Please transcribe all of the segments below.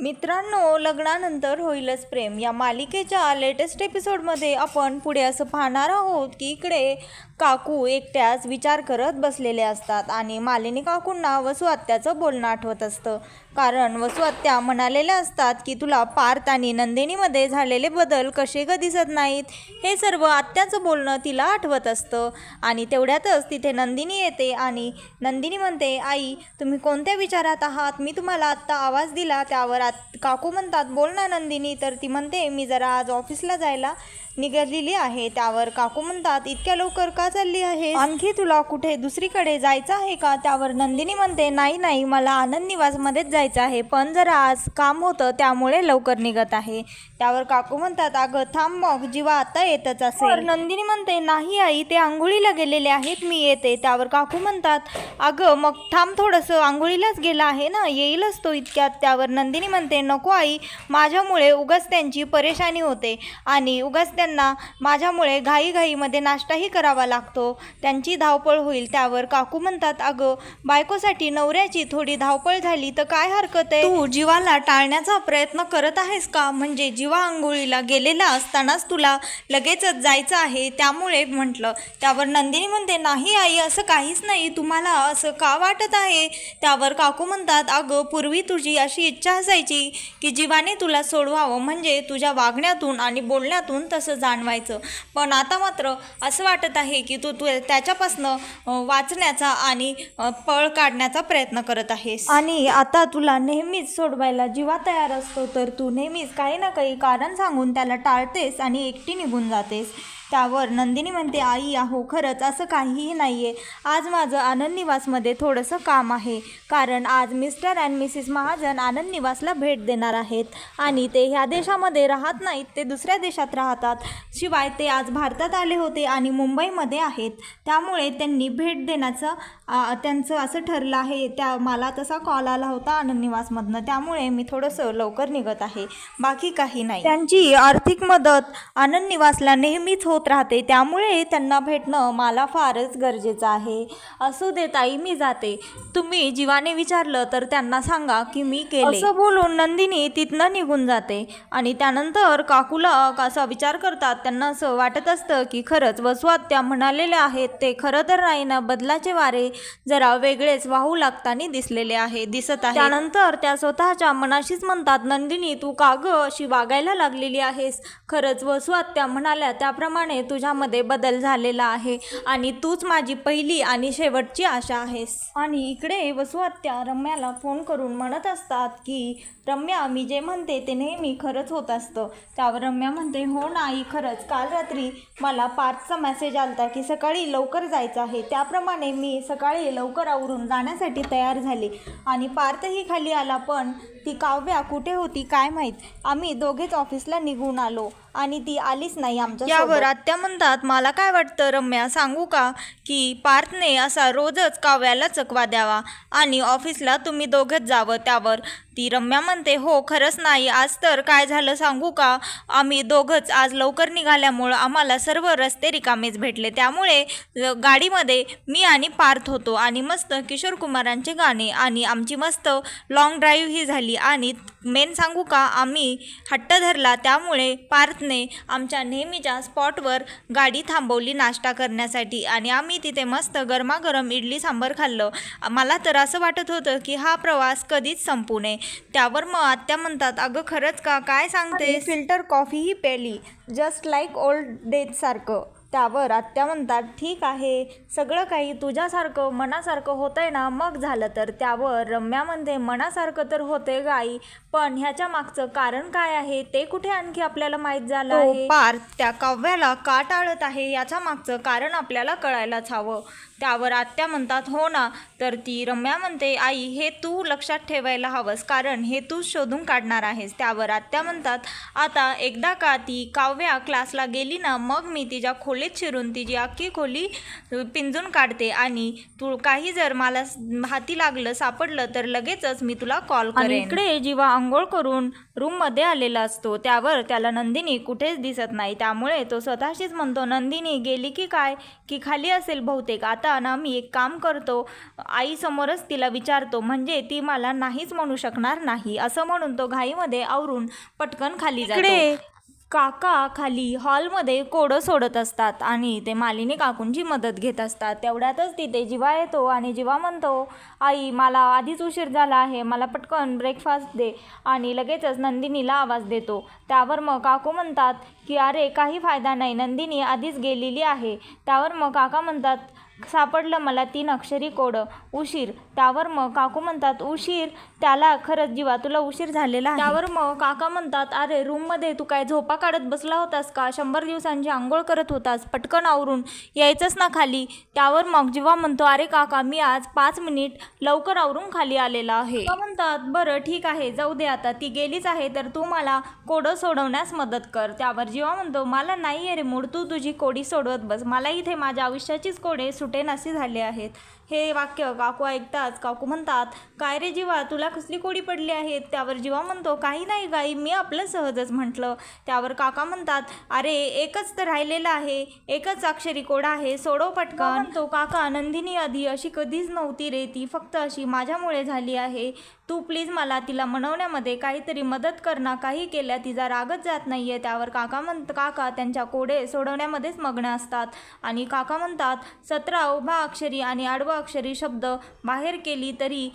मित्रांनो, लग्नानंतर होईलच प्रेम या मालिकेच्या लेटेस्ट एपिसोडमध्ये आपण पुढे असं पाहणार आहोत की इकडे काकू एकट्याच विचार करत बसलेले असतात आणि मालिनी काकूंना वसू आत्याचं बोलणं आठवत असतं. कारण वसू आत्या म्हणालेल्या असतात की तुला पार्थ आणि नंदिनीमध्ये झालेले बदल कसे ग दिसत नाहीत. हे सर्व आत्याचं बोलणं तिला आठवत असतं आणि तेवढ्यातच तिथे नंदिनी येते आणि नंदिनी म्हणते, आई तुम्ही कोणत्या विचारात आहात? मी तुम्हाला आत्ता आवाज दिला. त्यावर काकू म्हणतात, बोल ना नंदिनी. तर ती म्हणते, मी जरा आज ऑफिसला जायला निघालेली आहे. त्यावर काकू म्हणतात, इतक्या लवकर का चालली आहे? आणखी तुला कुठे दुसरीकडे जायचं आहे का? त्यावर नंदिनी म्हणते, नाही मला आनंद निवासमध्येच जायचं आहे, पण जरा आज काम होतं त्यामुळे लवकर निघत आहे. त्यावर काकू म्हणतात, अगं थांब मग, जीवा आता येतच असेल. नंदिनी म्हणते, नाही आई, ते आंघोळीला गेलेले आहेत, मी येते. त्यावर काकू म्हणतात, अगं मग थांब थोडंसं, आंघोळीलाच गेला आहे ना, येईलच तो इतक्यात. त्यावर नंदिनी म्हणते, नको आई, माझ्यामुळे उगाच त्यांची परेशानी होते आणि उगाच त्यांना माझ्यामुळे घाईघाईमध्ये नाश्ताही करावा लागतो, त्यांची धावपळ होईल. त्यावर काकू म्हणतात, अगं बायकोसाठी नवऱ्याची थोडी धावपळ झाली तर काय हरकत आहे? तू जीवाला टाळण्याचा प्रयत्न करत आहेस का? म्हणजे जीवा आंघोळीला गेलेला असतानाच तुला लगेचच जायचं आहे त्यामुळे म्हटलं. त्यावर नंदिनी म्हणते, नाही आई, असं काहीच नाही, तुम्हाला असं का वाटत आहे? त्यावर काकू म्हणतात, अगं पूर्वी तुझी अशी इच्छा असायची की जीवाने तुला सोडवावं, म्हणजे तुझ्या वागण्यातून आणि बोलण्यातून तसं जाणवायचं, पण आता मात्र असं वाटत आहे की तू त्याच्यापासनं वाचण्याचा आणि पळ काढण्याचा प्रयत्न करत आहेस आणि आता तुला नेहमीच सोडवायला जीवा तयार असतो, तर तू नेहमीच काही ना काही कारण सांगून त्याला टाळतेस आणि एकटी निघून जातेस. त्यावर नंदिनी म्हणते, आई अहो खरंच असं काहीही नाही आहे, आज माझं आनंद निवासमध्ये थोडंसं काम आहे, कारण आज मिस्टर अँड मिसेस महाजन आनंद निवासला भेट देणार आहेत आणि ते ह्या देशामध्ये राहत नाहीत, ते दुसऱ्या देशात राहतात. शिवाय ते आज भारतात आले होते आणि मुंबईमध्ये आहेत, त्यामुळे त्यांनी भेट देण्याचं त्यांचं असं ठरलं आहे. मला तसा कॉल आला होता आनंद निवासमधनं, त्यामुळे मी थोडंसं लवकर निघत आहे, बाकी काही नाही. त्यांची आर्थिक मदत आनंद निवासला नेहमीच होत राहते, त्यामुळे त्यांना भेटणं मला फारच गरजेचं आहे. असू दे ताई, मी जाते, तुम्ही जीवाने विचारलं तर त्यांना सांगा की मी केले. असं बोलून नंदिनी तिथनं निघून जाते आणि त्यानंतर काकूला असा विचार करतात. त्यांना असं वाटत असतं की खरंच वसू आत्या म्हणालेले आहेत ते खरं तर नाही ना, बदलाचे वारे जरा वेगळेच वाहू लागताना दिसत आहे. त्यानंतर त्या स्वतःच्या मनाशीच म्हणतात, नंदिनी तू का ग अशी वागायला लागलेली आहेस? खरंच वसू आत्या म्हणाल्या त्याप्रमाणे तुझ्यामध्ये बदल झालेला आहे आणि तूच माझी पहिली आणि शेवटची आशा आहेस. आणि इकडे वसू आत्या रम्याला फोन करून म्हणत असतात की रम्या, मी जे म्हणते ते नेहमी खरंच होत असतं. त्यावर रम्या म्हणते, हो नाही, खरंच काल रात्री मला पार्थचा मेसेज आलता की सकाळी लवकर जायचं आहे, त्याप्रमाणे मी सकाळी लवकर आवरून जाण्यासाठी तयार झाले आणि पार्थही खाली आला, पण ती काव्या कुठे होती काय माहीत, आम्ही दोघेच ऑफिसला निघून आलो आणि ती आलीच नाही आमच्या. यावर आत्या म्हणतात, मला काय वाटतं रम्या, सांगू का की पार्थने असा रोजच काव्याला चकवा द्यावा आणि ऑफिसला तुम्ही दोघंच जावं. त्यावर ती रम्या म्हणते, हो खरंच नाही, आज तर काय झालं सांगू का, आम्ही दोघंच आज लवकर निघाल्यामुळं आम्हाला सर्व रस्ते रिकामेच भेटले, त्यामुळे गाडीमध्ये मी आणि पार्थ होतो आणि मस्त किशोर कुमारांचे गाणे आणि आमची मस्त लॉंग ड्राईव्ह ही झाली आणि मेन सांगू का, आम्ही हट्ट धरला त्यामुळे पार्थने आमच्या नेहमीच्या स्पॉटवर गाडी थांबवली नाश्ता करण्यासाठी आणि आम्ही तिथे मस्त गरमागरम इडली सांबर खाल्लं. मला तर असं वाटत होतं की हा प्रवास कधीच संपू नये. त्यावर मग आत्या म्हणतात, अगं खरंच का, काय सांगते? फिल्टर कॉफीही प्याली, जस्ट लाईक ओल्ड डेज सारखं. त्यावर आत्या म्हणतात, ठीक आहे, सगळं काही तुझ्यासारखं मनासारखं होतंय ना, मग झालं तर. त्यावर रम्या म्हणते, मनासारखं तर होते गाई, पण ह्याच्या मागचं कारण काय आहे ते कुठे आणखी आपल्याला माहीत झालं आहे? पार्थ त्या काव्याला का टाळत आहे याच्या मागचं कारण आपल्याला कळायलाच हवं. त्यावर आत्या म्हणतात, हो ना. तर ती रम्या म्हणते, आई हे तू लक्षात ठेवायला हवंस, कारण हे तू शोधून काढणार आहेस. त्यावर आत्या म्हणतात, आता एकदा का ती काव्या क्लासला गेली ना, मग मी तिच्या खोलीत खोलीत शिरून तिची अख्खी खोली पिंजून काढते आणि तू काही जर मला हाती लागलं सापडलं तर लगेचच मी तुला कॉल करेन. इकडे जीवा आंघोळ करून रूममध्ये आलेला असतो. त्यावर त्याला नंदिनी कुठेच दिसत नाही. त्यामुळे तो स्वतःशीच म्हणतो, नंदिनी गेली की काय, की खाली असेल बहुतेक. आता ना मी एक काम करतो, आईसमोरच तिला विचारतो, म्हणजे ती मला नाहीच म्हणू शकणार नाही. असं म्हणून तो घाईमध्ये आवरून पटकन खाली जातो. काका खाली हॉलमध्ये कोडं सोडत असतात आणि ते मालिनी काकूंची मदत घेत असतात. तेवढ्यातच तिथे जीवा येतो आणि जीवा म्हणतो, आई मला आधीच उशीर झाला आहे, मला पटकन ब्रेकफास्ट दे. आणि लगेचच नंदिनीला आवाज देतो. त्यावर मग काकू म्हणतात की अरे काही फायदा नाही, नंदिनी आधीच गेलेली आहे. त्यावर मग काका म्हणतात, सापडलं मला 3 अक्षरी कोड, उशीर. त्यावर मग काकू म्हणतात, उशीर? त्याला खरंच जीवा तुला उशीर झालेला आहे. त्यावर मग काका म्हणतात, अरे रूममध्ये तू काय झोपा काढत बसला होतास का, 100 दिवसांची आंघोळ करत होतास, पटकन आवरून यायचंच ना खाली. त्यावर मग जीवा म्हणतो, अरे काका मी आज 5 मिनिट लवकर आवरून खाली आलेला आहे. म्हणतात, बरं ठीक आहे जाऊ दे, आता ती गेलीच आहे तर तू मला कोडं सोडवण्यास मदत कर. त्यावर जीवा म्हणतो, मला नाही आहे रे मूड, तू तुझी कोडी सोडवत बस, मला इथे माझ्या आयुष्याचीच कोडे सुटेनासे झाले आहेत. हे वाक्य काकू ऐकताच काकू म्हणतात, काय रे जीवा तुला कसली कोडी पडली आहेत. त्यावर जीवा म्हणतो, काही नाही गाई, मी आपलं सहजच म्हटलं. त्यावर काका म्हणतात, अरे एकच तर राहिलेलं आहे, एकच अक्षरी कोड आहे, सोडव पटकन. म्हणतो, काका नंदिनी आधी अशी कधीच नव्हती रे, ती फक्त अशी माझ्यामुळे झाली आहे. तू प्लीज मला तिला मनवण्यामध्ये काहीतरी मदत कर ना, काही केल्या तिचा रागच जात नाहीये. त्यावर काका त्यांच्या कोडे सोडवण्यामध्येच मग्न असतात आणि काका म्हणतात, 17 उभा अक्षरी आणि आडवा अक्षरी शब्द बाहेर केली तरी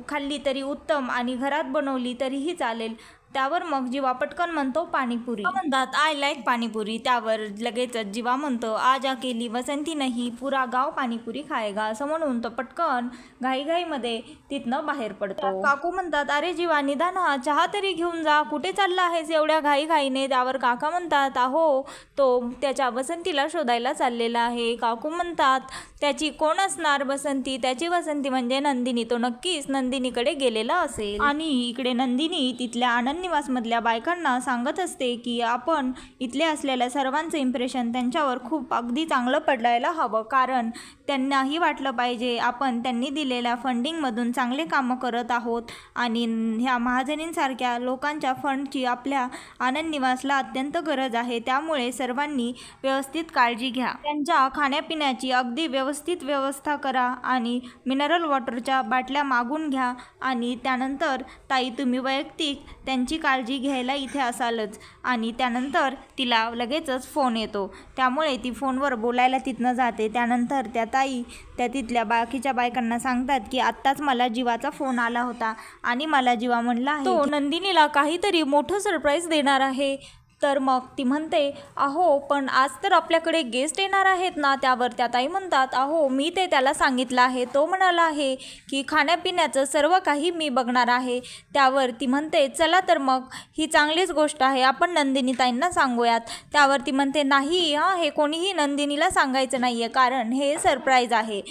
खाल्ली तरी उत्तम आणि घरात बनवली तरीही चालेल. त्यावर मग जीवा पटकन म्हणतो, पाणीपुरी. म्हणतात, आय लाईक पाणीपुरी. त्यावर लगेचच जीवा म्हणतो, आज अकेली वसंती नाही, पुरा गाव पाणीपुरी खाएगा. असं म्हणून तो पटकन घाईघाईमध्ये तिथनं बाहेर पडतो. काकू म्हणतात, अरे जीवा निदान हा चहा तरी घेऊन जा, कुठे चालला आहेस एवढ्या घाईघाईने. त्यावर काका म्हणतात, अहो तो त्याच्या वसंतीला शोधायला चाललेला आहे. काकू म्हणतात, त्याची कोण असणार बसंती, त्याची वसंती म्हणजे नंदिनी, तो नक्कीच नंदिनीकडे गेलेला असेल. आणि इकडे नंदिनी तिथल्या आनंद निवासमधल्या बायकांना सांगत असते की आपण इथले असलेल्या सर्वांचं इम्प्रेशन त्यांच्यावर खूप अगदी चांगलं पडायला हवं, कारण त्यांनाही वाटलं पाहिजे आपण त्यांनी दिलेल्या फंडिंगमधून चांगले कामं करत आहोत आणि ह्या महाजनींसारख्या लोकांच्या फंडची आपल्या आनंद निवासला अत्यंत गरज आहे. त्यामुळे सर्वांनी व्यवस्थित काळजी घ्या, त्यांच्या खाण्यापिण्याची अगदी व्यवस्थित व्यवस्था करा आणि मिनरल वॉटरच्या बाटल्या मागून घ्या. आणि त्यानंतर ताई तुम्ही वैयक्तिक त्यांची काळजी घ्यायला इथे असालच. आणि त्यानंतर तिला लगेचच फोन येतो, त्यामुळे ती फोनवर बोलायला तिथनं जाते. त्यानंतर त्या ताई त्या तिथल्या बाकीच्या बायकांना सांगतात की आत्ताच मला जीवाचा फोन आला होता आणि मला जीवा म्हणला आहे तो नंदिनीला काहीतरी मोठं सरप्राईज देणार आहे. तर मग ती म्हणते, अहो पण आज तर आपल्याकडे गेस्ट येणार आहेत ना. त्यावर त्या ताई म्हणतात, अहो मी ते त्याला सांगितलं आहे, तो म्हणाला आहे की खाण्यापिण्याचं सर्व काही मी बघणार आहे. त्यावर ती म्हणते, चला तर मग ही चांगलीच गोष्ट आहे, आपण नंदिनी ताईंना सांगूयात. त्यावर ती म्हणते, नाही हे कोणीही नंदिनीला सांगायचं नाही आहे, कारण हे सरप्राईज आहे.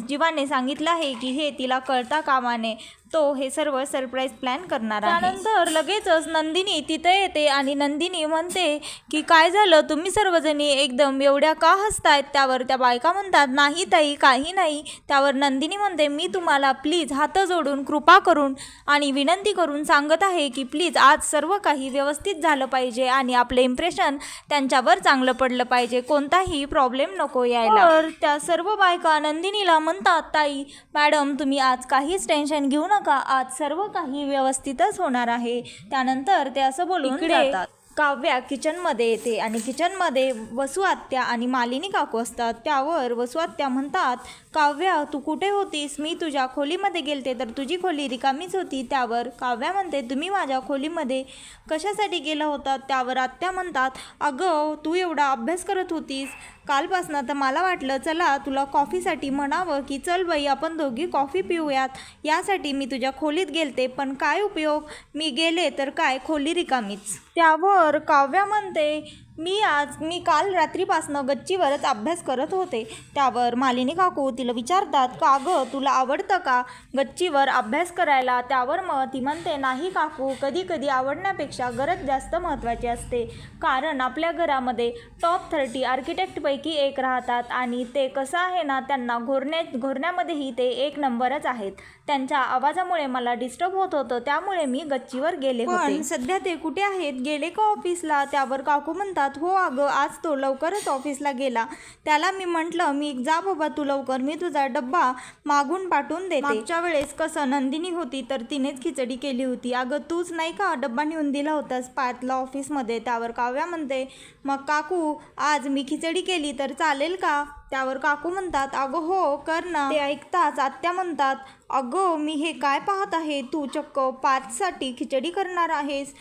जीवाने सांगितलं आहे की हे तिला कळता कामा नये, तो हे सर्व सरप्राईज प्लॅन करणार आहे. त्यानंतर लगेचच नंदिनी तिथे येते आणि नंदिनी म्हणते की काय झालं, तुम्ही सर्वजणी एकदम एवढ्या का हसतायत. त्यावर त्या बायका म्हणतात, नाही ताई काही नाही. त्यावर नंदिनी म्हणते, मी तुम्हाला प्लीज हात जोडून कृपा करून आणि विनंती करून सांगत आहे की प्लीज आज सर्व काही व्यवस्थित झालं पाहिजे आणि आपलं इम्प्रेशन त्यांच्यावर चांगलं पडलं पाहिजे, कोणताही प्रॉब्लेम नको यायला. तर त्या सर्व बायका नंदिनीला म्हणतात, ताई मॅडम तुम्ही आज काहीच टेन्शन घेऊ नका, आज सर्व काही व्यवस्थितच होणार आहे. त्यानंतर ते असं बोलून जातात. काव्या किचनमध्ये येते आणि किचनमध्ये वसू आत्या आणि मालिनी काकू असतात. त्यावर वसू आत्या म्हणतात, काव्या तू कुठे होतीस, मी तुझ्या खोलीमध्ये गेलते तर तुझी खोली रिकामीच होती. त्यावर काव्या म्हणते, तुम्ही माझ्या खोलीमध्ये कशासाठी गेला होता. त्यावर आत्या म्हणतात, अगं तू एवढा अभ्यास करत होतीस कालपासनं, तर मला वाटलं चला तुला कॉफीसाठी म्हणावं की चल बाई आपण दोघी कॉफी पिऊयात, यासाठी मी तुझ्या खोलीत गेलते, पण काय उपयोग, मी गेले तर काय खोली रिकामीच. त्यावर काव्या म्हणते, मी काल रात्रीपासनं गच्चीवरच अभ्यास करत होते. त्यावर मालिनी काकू तिला विचारतात, का गं तुला आवडतं का गच्चीवर अभ्यास करायला? त्यावर मग ती म्हणते, नाही काकू, कधी कधी आवडण्यापेक्षा गरज जास्त महत्त्वाची असते. कारण आपल्या घरामध्ये टॉप 30 आर्किटेक्टपैकी एक राहतात आणि ते कसं आहे ना, त्यांना घोरण्यामध्येही ते 1 नंबरच आहेत. त्यांच्या आवाजामुळे मला डिस्टर्ब होत होतं, त्यामुळे मी गच्चीवर गेले होते. पण सध्या ते कुठे आहेत? गेले का ऑफिसला? त्यावर काकू म्हणतात, हो अगं, आज तो लवकरच ऑफिसला गेला. त्याला मी म्हटलं, मी जा बाबा तू लवकर, मी तुझा डब्बा मागून पाठवून देते. मागच्या वेळेस कसं नंदिनी होती तर तिनेच खिचडी केली होती. अगं तूच नाही का डब्बा नेऊन दिला होतास पार्थला ऑफिसमध्ये? त्यावर काव्या म्हणते, मग काकू आज मी खिचडी केली तर चालेल का? त्यावर काकू म्हणतात, अगं हो कर ना. ते ऐकताच आत्या म्हणतात, अगं मी हे काय पाहत आहे, तू चक्क पार्थसाठी खिचडी करणार आहेस?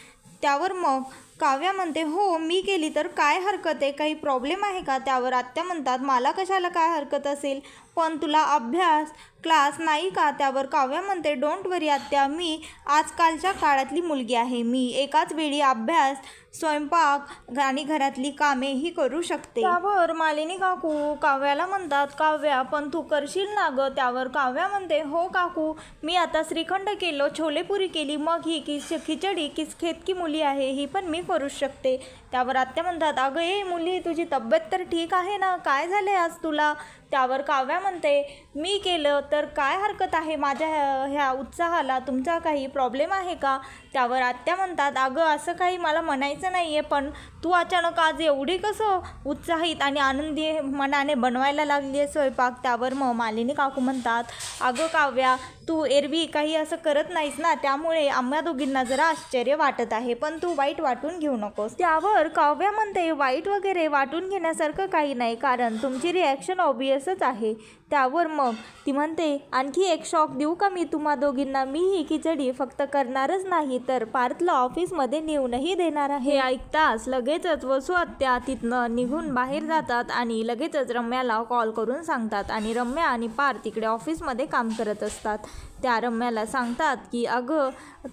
त्यावर मग काव्या म्हणते, हो मी केली तर काय हरकत आहे, काही प्रॉब्लेम आहे का? त्यावर आत्या म्हणतात, मला कशाला काय हरकत असेल, पण तुला अभ्यास क्लास नाही का? त्यावर काव्या म्हणते, डोंट वरी आत्या, मी आजकालच्या काळातली मुलगी आहे. मी एकाच वेळी अभ्यास, स्वयंपाक आणि घरातली कामेही करू शकते. त्यावर मालिनी काकू काव्याला म्हणतात, काव्या पण तू करशील ना गं? त्यावर काव्या म्हणते, हो काकू, मी आता श्रीखंड केलं, छोलेपुरी केली, मग ही खिचडी केतकी मुली आहे, ही पण मी करू शकते. त्यावर आत्या म्हणतात, अगं ए मुली, तुझी तब्येत तर ठीक आहे ना? काय झाले आज तुला? त्यावर काव्या म्हणते, मी केलं तर काय हरकत आहे, माझ्या ह्या उत्साहाला तुमचा काही प्रॉब्लेम आहे का? त्यावर आत्या म्हणतात, अगं असं काही मला म्हणायचं नाही आहे, पण तू अचानक आज एवढी कसं उत्साहित आणि आनंदी मनाने बनवायला लागली आहे स्वयंपाक? त्यावर मग मालिनी काकू म्हणतात, अगं काव्या, तू एरवी काही असं करत नाहीस ना, त्यामुळे आम्हा दोघींना जरा आश्चर्य वाटत आहे, पण तू वाईट वाटून घेऊ नकोस. त्यावर काव्या म्हणते, वाईट वगैरे वाटून घेण्यासारखं काही नाही, कारण तुमची रिॲक्शन ऑब्वियसच आहे. त्यावर मग ती म्हणते, आणखी एक शॉक देऊ का मी तुम्हा दोघींना? मी ही खिचडी फक्त करणारच नाही तर पार्थला ऑफिसमध्ये नेऊनही देणार आहे. हे ऐकताच लगेचच वसू आत्या तिथनं निघून बाहेर जातात आणि लगेचच रम्याला कॉल करून सांगतात. आणि रम्या आणि पार्थ तिकडे ऑफिसमध्ये काम करत असतात. त्या रम्याला सांगतात की अगं,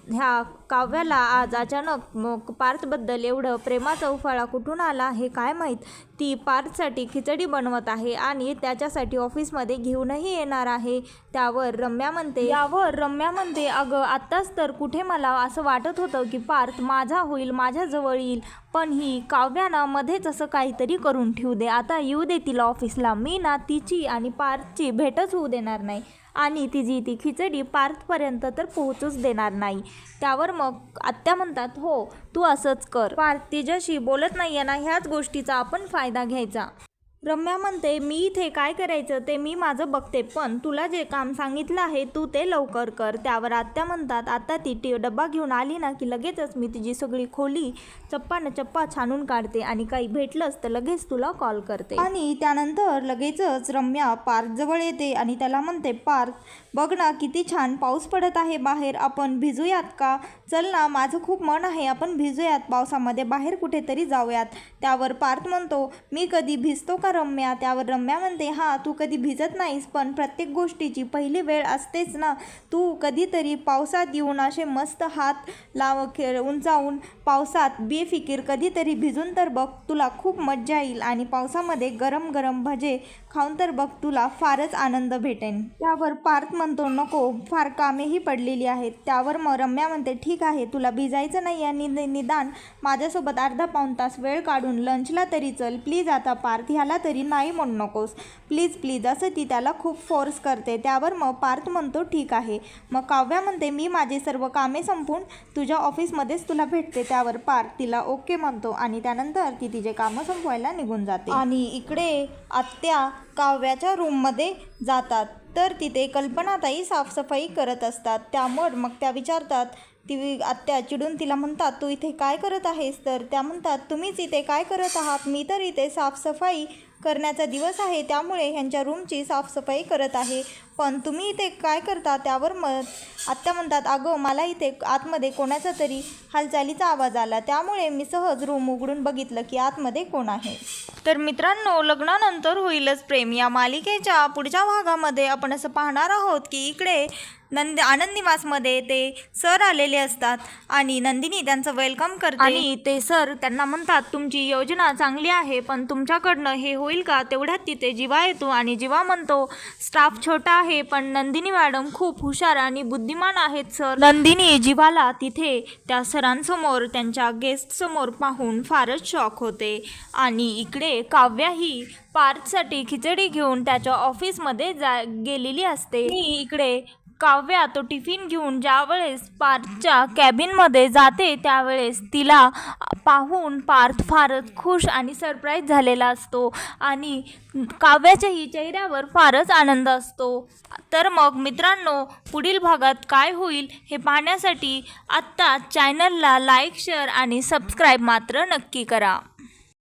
ह्या काव्याला आज अचानक मग पार्थबद्दल एवढं प्रेमाचा उफाळा कुठून आला हे काय माहीत. ती पार्थसाठी खिचडी बनवत आहे आणि त्याच्यासाठी ऑफिसमध्ये घेऊनही येणार आहे. यावर रम्या म्हणते, अगं आत्ताच तर कुठे मला असं वाटत होतं की पार्थ माझा होईल, माझ्याजवळ येईल, पण ही काव्यानं मध्येच असं काहीतरी करून ठेवू दे. आता येऊ दे तिला ऑफिसला, मी ना तिची आणि पार्थची भेटच होऊ देणार नाही आणि ती खिचडी पार्थपर्यंत तर पोहोचूच देणार नाही. त्यावर मग आत्या म्हणतात, हो तू असंच कर, पार्थ तिच्याशी बोलत नाही आहे ना, ह्याच गोष्टीचा आपण फायदा घ्यायचा. रम्या म्हणते, मी इथे काय करायचं ते मी माझं बघते, पण तुला जे काम सांगितलं आहे तू ते लवकर कर. त्यावर आत्या म्हणतात, आता ती डब्बा घेऊन आली ना की लगेचच मी तिची सगळी खोली चप्पा छानून काढते आणि काही भेटलंच तर लगेच तुला कॉल करते. आणि त्यानंतर लगेचच रम्या पार्थजवळ येते आणि त्याला म्हणते, पार्थ बघ ना किती छान पाऊस पडत आहे बाहेर, आपण भिजूयात का? चल ना, माझं खूप मन आहे, आपण भिजूयात पावसामध्ये, बाहेर कुठेतरी जाऊयात. त्यावर पार्थ म्हणतो, मी कधी भिजतो का रम्या? त्यावर रम्या म्हणते, हां तू कधी भिजत नाहीस, पण प्रत्येक गोष्टीची पहिली वेळ असतेच ना. तू कधीतरी पावसात येऊन असे मस्त हात उंचावून पावसात बेफिकीर कधीतरी भिजून तर बघ, तुला खूप मज्जा येईल आणि पावसामध्ये गरम गरम भजे खाऊन तर बघ, तुला फारच आनंद भेटेन. त्यावर पार्थ म्हणतो, नको, फार कामेही पडलेली आहेत. त्यावर मग रम्या म्हणते, ठीक आहे, तुला भिजायचं नाही आणि निदान माझ्यासोबत अर्धा पाऊण तास वेळ काढून लंचला तरी चल प्लीज. आता पार्थ ह्याला तरी नाही म्हणू नकोस प्लीज असं ती त्याला खूप फोर्स करते. त्यावर मग पार्थ म्हणतो, ठीक आहे. मग काव्या म्हणते, मी माझे सर्व कामे संपवून तुझ्या ऑफिसमध्येच तुला भेटते. त्यावर पार्थ तिला ओके म्हणतो आणि त्यानंतर ती तिचे कामं संपवायला निघून जाते. आणि इकडे आत्या काव्याच्या रूममध्ये जातात तर तिथे कल्पनाताई साफसफाई करत असतात. त्यामुळे मग त्या विचारतात, ती आत्या चिडून तिला म्हणतात, तू इथे काय करत आहेस? तर त्या म्हणतात, तुम्हीच इथे काय करत आहात? मी तर इथे साफसफाई करण्याचा दिवस आहे त्यामुळे ह्यांच्या रूमची साफसफाई करत आहे, पण तुम्ही इथे काय करता? त्यावर मग आत्या म्हणतात, अगं मला इथे आतमध्ये कोणाचा तरी हालचालीचा आवाज आला, त्यामुळे मी सहज रूम उघडून बघितलं की आतमध्ये कोण आहे. तर मित्रांनो, लग्नानंतर होईलच प्रेम या मालिकेच्या पुढच्या भागामध्ये आपण असं पाहणार आहोत की इकडे आनंद निवासमध्ये ते सर आलेले असतात आणि नंदिनी त्यांचं वेलकम करते आणि ते सर त्यांना म्हणतात, तुमची योजना चांगली आहे पण तुमच्याकडनं हे होईल का? तेवढ्यात तिथे जीवा येतो आणि जीवा म्हणतो, स्टाफ छोटा आहे पण नंदिनी मॅडम खूप हुशार आणि बुद्धिमान आहेत सर. नंदिनी जीवाला तिथे त्या सरांसमोर त्यांच्या गेस्टसमोर पाहून फारच शॉक होते आणि इकडे काव्या ही पार्थसाठी खिचडी घेऊन त्याच्या ऑफिसमध्ये गेलेली असते. इकडे काव्या तो टिफिन घेऊन ज्यावेळेस पार्थच्या कॅबिनमध्ये जाते त्यावेळेस तिला पाहून पार्थ फारच खुश आणि सरप्राईज झालेला असतो आणि काव्याच्याही चेहऱ्यावर फारच आनंद असतो. तर मग मित्रांनो, पुढील भागात काय होईल हे पाहण्यासाठी आत्ता चॅनलला लाईक, शेअर आणि सबस्क्राईब मात्र नक्की करा.